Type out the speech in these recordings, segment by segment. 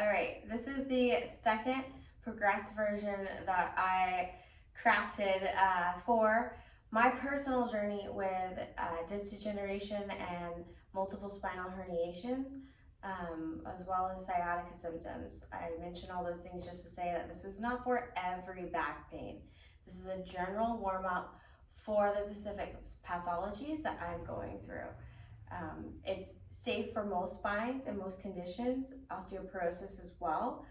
All right, this is the second progressed version that I crafted for my personal journey with disc degeneration and multiple spinal herniations, as well as sciatica symptoms. I mention all those things just to say that this is not for every back pain. This is a general warm-up for the specific pathologies that I'm going through. It's safe for most spines and most conditions, osteoporosis as well.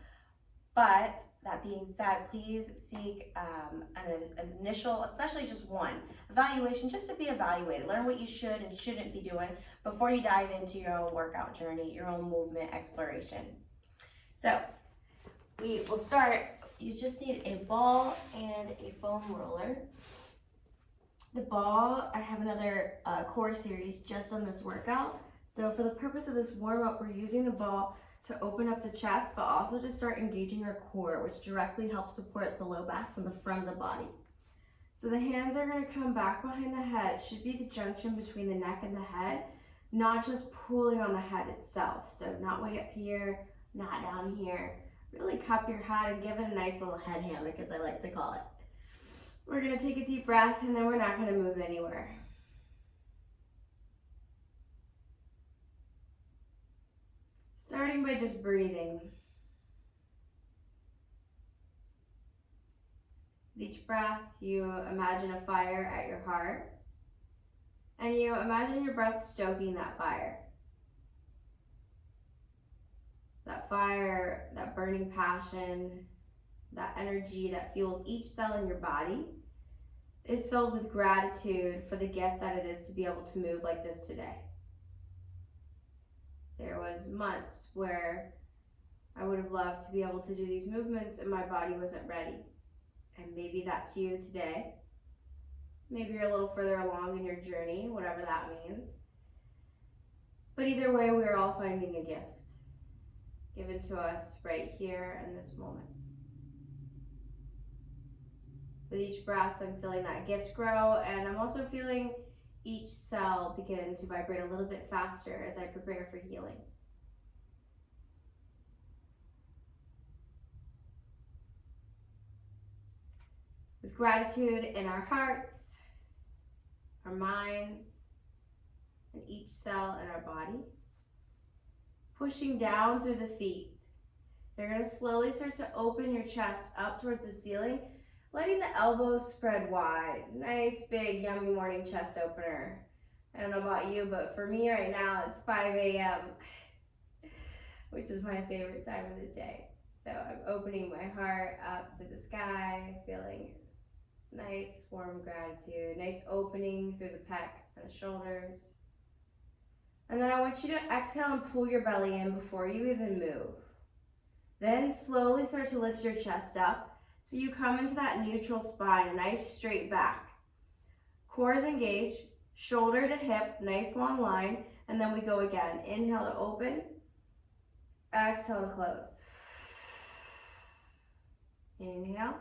But that being said, please seek an initial, especially just one, evaluation just to be evaluated. Learn what you should and shouldn't be doing before you dive into your own workout journey, your own movement exploration. So we will start. You just need a ball and a foam roller. The ball, I have another core series just on this workout. So for the purpose of this warm up, we're using the ball to open up the chest, but also to start engaging our core, which directly helps support the low back from the front of the body. So the hands are going to come back behind the head. It should be the junction between the neck and the head, not just pulling on the head itself. So not way up here, not down here. Really cup your head and give it a nice little head hammock, as I like to call it. We're going to take a deep breath, and then we're not going to move anywhere. Starting by just breathing. With each breath, you imagine a fire at your heart, and you imagine your breath stoking that fire. That fire, that burning passion, that energy that fuels each cell in your body is filled with gratitude for the gift that it is to be able to move like this today. There was months where I would have loved to be able to do these movements and my body wasn't ready. And maybe that's you today. Maybe you're a little further along in your journey, whatever that means. But either way, we're all finding a gift given to us right here in this moment. With each breath, I'm feeling that gift grow, and I'm also feeling each cell begin to vibrate a little bit faster as I prepare for healing. With gratitude in our hearts, our minds, and each cell in our body, pushing down through the feet, you're going to slowly start to open your chest up towards the ceiling, letting the elbows spread wide. Nice, big, yummy morning chest opener. I don't know about you, but for me right now, it's 5 a.m., which is my favorite time of the day. So I'm opening my heart up to the sky, feeling nice, warm gratitude, nice opening through the pec and the shoulders. And then I want you to exhale and pull your belly in before you even move. Then slowly start to lift your chest up. So you come into that neutral spine, a nice straight back. Core is engaged, shoulder to hip, nice long line, and then we go again. Inhale to open, exhale to close. Inhale,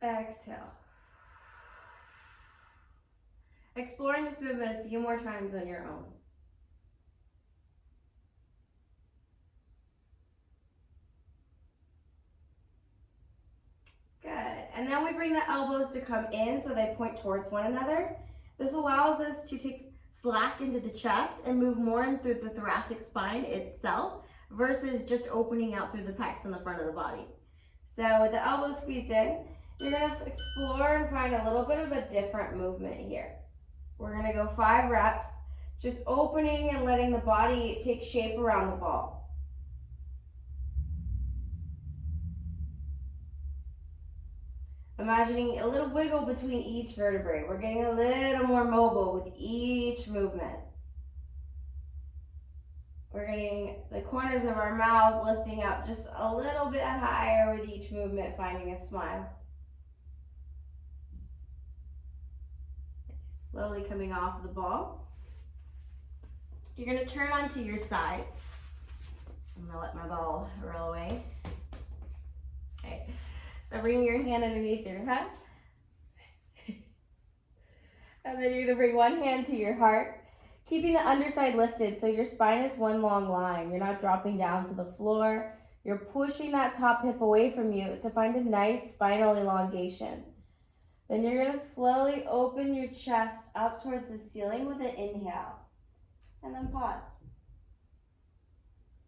exhale. Exploring this movement a few more times on your own. And then we bring the elbows to come in so they point towards one another. This allows us to take slack into the chest and move more in through the thoracic spine itself versus just opening out through the pecs in the front of the body. So with the elbows squeezed in, you're going to explore and find a little bit of a different movement here. We're going to go 5 reps, just opening and letting the body take shape around the ball. Imagining a little wiggle between each vertebrae. We're getting a little more mobile with each movement. We're getting the corners of our mouth lifting up just a little bit higher with each movement, finding a smile. Slowly coming off the ball. You're going to turn onto your side. I'm going to let my ball roll away. Okay. So bring your hand underneath your head. And then you're going to bring one hand to your heart. Keeping the underside lifted so your spine is one long line. You're not dropping down to the floor. You're pushing that top hip away from you to find a nice spinal elongation. Then you're going to slowly open your chest up towards the ceiling with an inhale. And then pause.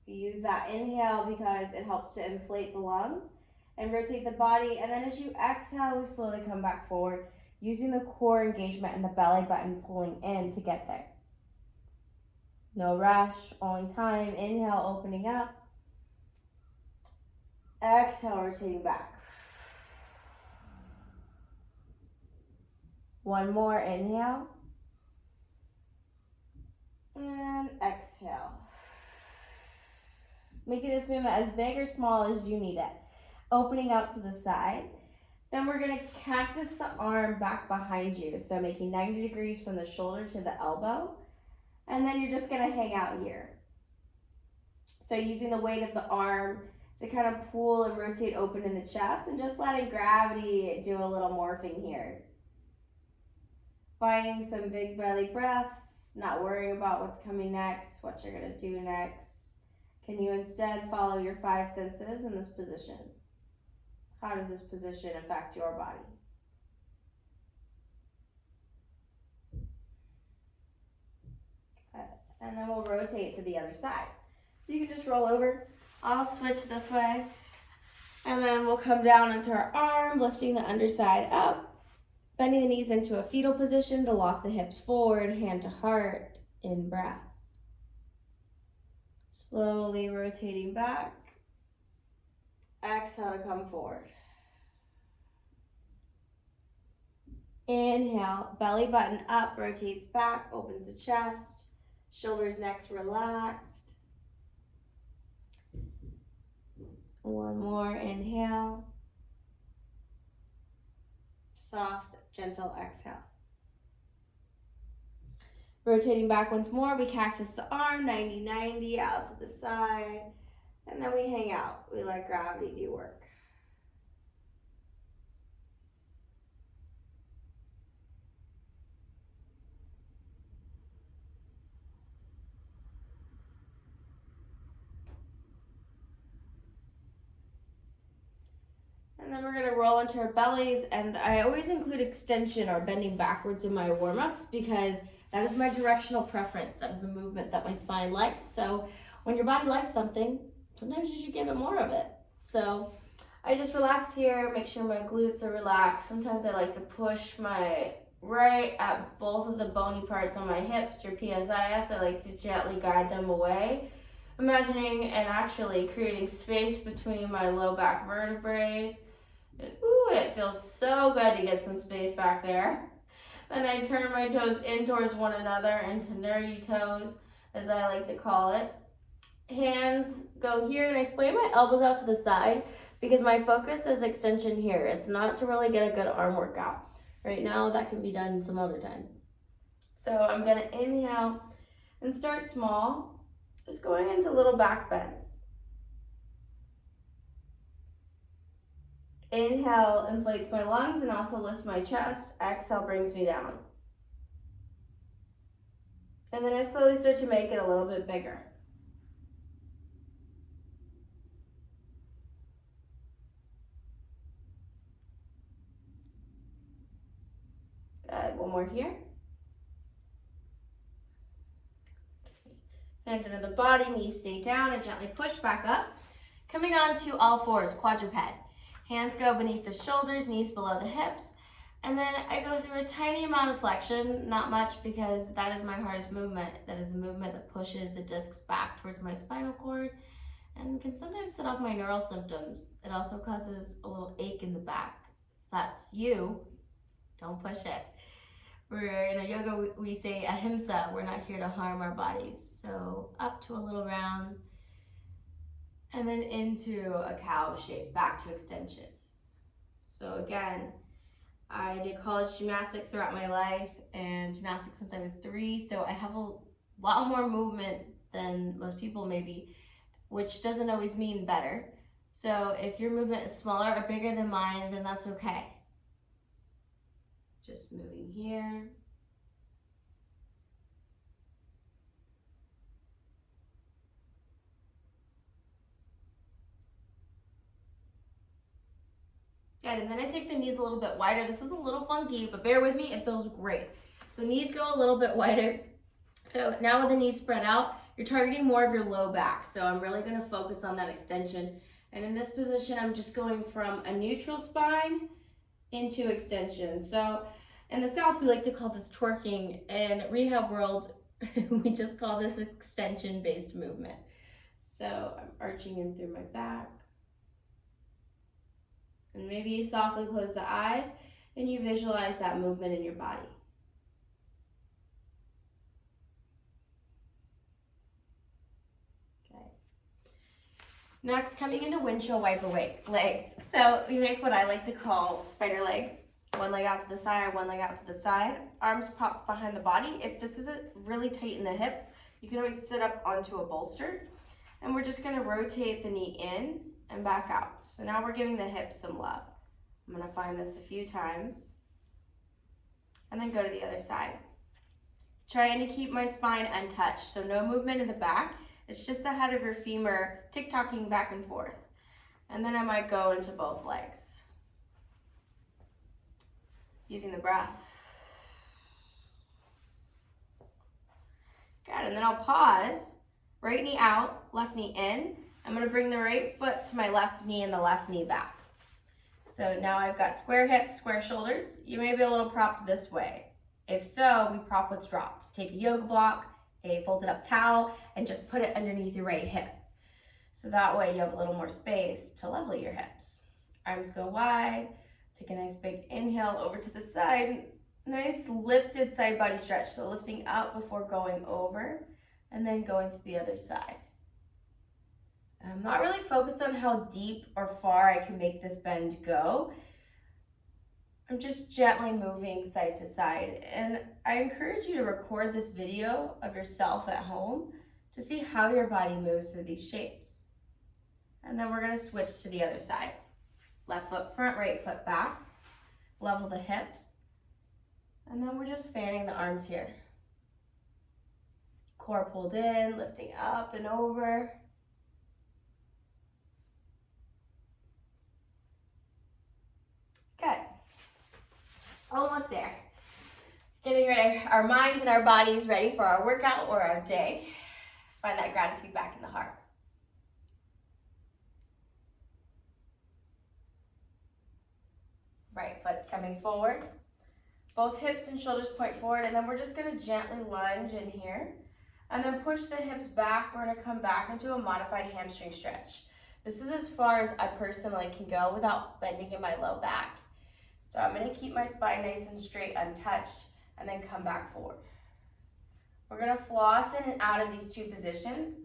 You use that inhale because it helps to inflate the lungs and rotate the body. And then as you exhale, we slowly come back forward, using the core engagement and the belly button pulling in to get there. No rush, only time. Inhale, opening up. Exhale, rotating back. One more, inhale. And exhale. Making this movement as big or small as you need it. Opening out to the side. Then we're gonna cactus the arm back behind you. So making 90 degrees from the shoulder to the elbow. And then you're just gonna hang out here. So using the weight of the arm to kind of pull and rotate open in the chest and just letting gravity do a little morphing here. Finding some big belly breaths, not worrying about what's coming next, what you're gonna do next. Can you instead follow your 5 senses in this position? How does this position affect your body? And then we'll rotate to the other side. So you can just roll over. I'll switch this way. And then we'll come down into our arm, lifting the underside up, bending the knees into a fetal position to lock the hips forward, hand to heart, in breath. Slowly rotating back. Exhale to come forward. Inhale, belly button up, rotates back, opens the chest. Shoulders, necks relaxed. One more, inhale. Soft, gentle exhale. Rotating back once more, we cactus the arm, 90-90, out to the side. And then we hang out. We let gravity do work. And then we're gonna roll into our bellies, and I always include extension or bending backwards in my warm-ups because that is my directional preference. That is a movement that my spine likes. So when your body likes something, sometimes you should give it more of it. So I just relax here, make sure my glutes are relaxed. Sometimes I like to push my right at both of the bony parts on my hips, or PSIS. I like to gently guide them away. Imagining and actually creating space between my low back vertebrae. And ooh, it feels so good to get some space back there. Then I turn my toes in towards one another into nerdy toes, as I like to call it. Hands go here, and I splay my elbows out to the side because my focus is extension here. It's not to really get a good arm workout. Right now, that can be done some other time. So I'm gonna inhale and start small, just going into little back bends. Inhale inflates my lungs and also lifts my chest. Exhale brings me down. And then I slowly start to make it a little bit bigger. Good, one more here. Hands into the body, knees stay down, and gently push back up. Coming on to all fours, quadruped. Hands go beneath the shoulders, knees below the hips. And then I go through a tiny amount of flexion, not much because that is my hardest movement. That is a movement that pushes the discs back towards my spinal cord and can sometimes set off my neural symptoms. It also causes a little ache in the back. If that's you, don't push it. In a yoga, we say ahimsa. We're not here to harm our bodies. So up to a little round. And then into a cow shape, back to extension. So again, I did college gymnastics throughout my life and gymnastics since I was 3, so I have a lot more movement than most people maybe, which doesn't always mean better. So if your movement is smaller or bigger than mine, then that's okay. Just moving here. Good, and then I take the knees a little bit wider. This is a little funky, but bear with me, it feels great. So knees go a little bit wider. So now with the knees spread out, you're targeting more of your low back. So I'm really gonna focus on that extension. And in this position, I'm just going from a neutral spine into extension. So in the South, we like to call this twerking. In rehab world, we just call this extension-based movement. So I'm arching in through my back. And maybe you softly close the eyes and you visualize that movement in your body. Okay. Next, coming into windshield wiper legs. So we make what I like to call spider legs. One leg out to the side, one leg out to the side. Arms popped behind the body. If this isn't really tight in the hips, you can always sit up onto a bolster. And we're just gonna rotate the knee in and back out. So now we're giving the hips some love. I'm gonna find this a few times and then go to the other side. Trying to keep my spine untouched, so no movement in the back. It's just the head of your femur tick-tocking back and forth. And then I might go into both legs. Using the breath. Good, and then I'll pause, right knee out, left knee in. I'm gonna bring the right foot to my left knee and the left knee back. So now I've got square hips, square shoulders. You may be a little propped this way. If so, we prop what's dropped. Take a yoga block, a folded up towel, and just put it underneath your right hip. So that way you have a little more space to level your hips. Arms go wide, take a nice big inhale over to the side. Nice lifted side body stretch. So lifting up before going over and then going to the other side. I'm not really focused on how deep or far I can make this bend go. I'm just gently moving side to side. And I encourage you to record this video of yourself at home to see how your body moves through these shapes. And then we're gonna switch to the other side. Left foot front, right foot back. Level the hips. And then we're just fanning the arms here. Core pulled in, lifting up and over. Good. Almost there. Getting ready, our minds and our bodies ready for our workout or our day. Find that gratitude back in the heart. Right foot's coming forward. Both hips and shoulders point forward, and then we're just gonna gently lunge in here. And then push the hips back. We're gonna come back into a modified hamstring stretch. This is as far as I personally can go without bending in my low back. So I'm gonna keep my spine nice and straight, untouched, and then come back forward. We're gonna floss in and out of these two positions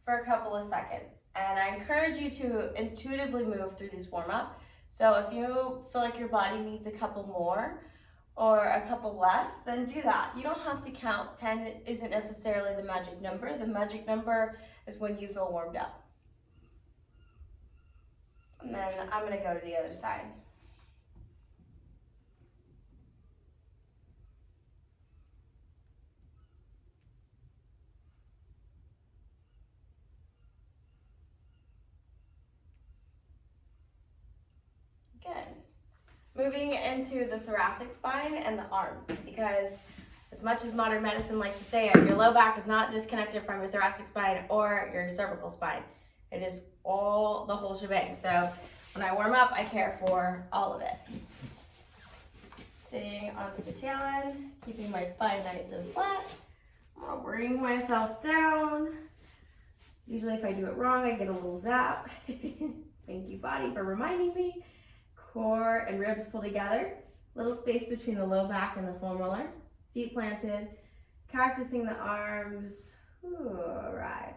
for a couple of seconds. And I encourage you to intuitively move through this warm up. So if you feel like your body needs a couple more or a couple less, then do that. You don't have to count. 10 isn't necessarily the magic number. The magic number is when you feel warmed up. And then I'm gonna go to the other side. Good. Moving into the thoracic spine and the arms, because as much as modern medicine likes to say it, your low back is not disconnected from your thoracic spine or your cervical spine. It is all the whole shebang. So when I warm up, I care for all of it. Sitting onto the tail end, keeping my spine nice and flat. I'm gonna bring myself down. Usually if I do it wrong, I get a little zap. Thank you, body, for reminding me. Core and ribs pull together. Little space between the low back and the foremolar. Feet planted. Cactusing the arms. Ooh, arrive.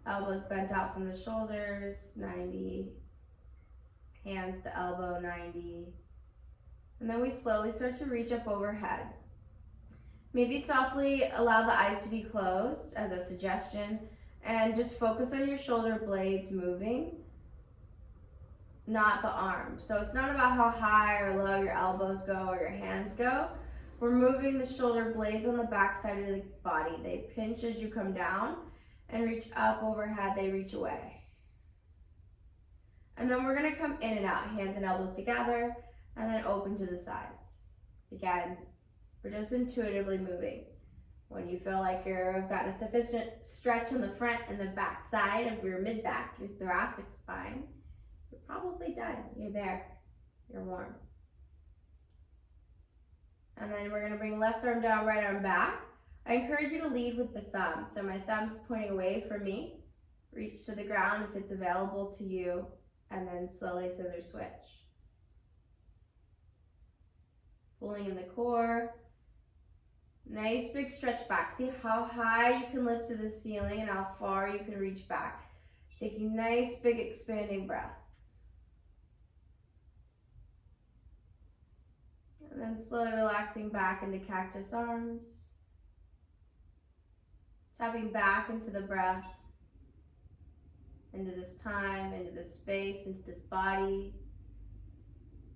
Elbows bent out from the shoulders, 90. Hands to elbow, 90. And then we slowly start to reach up overhead. Maybe softly allow the eyes to be closed as a suggestion, and just focus on your shoulder blades moving, not the arms. So it's not about how high or low your elbows go or your hands go. We're moving the shoulder blades on the back side of the body. They pinch as you come down and reach up overhead, they reach away. And then we're gonna come in and out, hands and elbows together, and then open to the sides. Again, we're just intuitively moving. When you feel like you've gotten a sufficient stretch on the front and the back side of your mid-back, your thoracic spine, you're probably done. You're there. You're warm. And then we're gonna bring left arm down, right arm back. I encourage you to lead with the thumb. So my thumb's pointing away from me. Reach to the ground if it's available to you, and then slowly scissor switch. Pulling in the core. Nice big stretch back. See how high you can lift to the ceiling and how far you can reach back. Taking nice big expanding breaths. And then slowly relaxing back into cactus arms. Tapping back into the breath, into this time, into this space, into this body.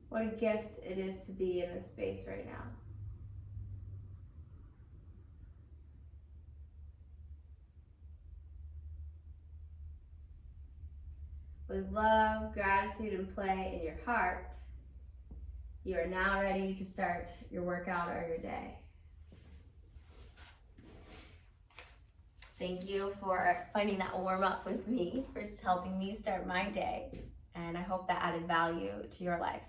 What a gift it is to be in this space right now. With love, gratitude, and play in your heart, you are now ready to start your workout or your day. Thank you for finding that warm up with me, for helping me start my day, and I hope that added value to your life.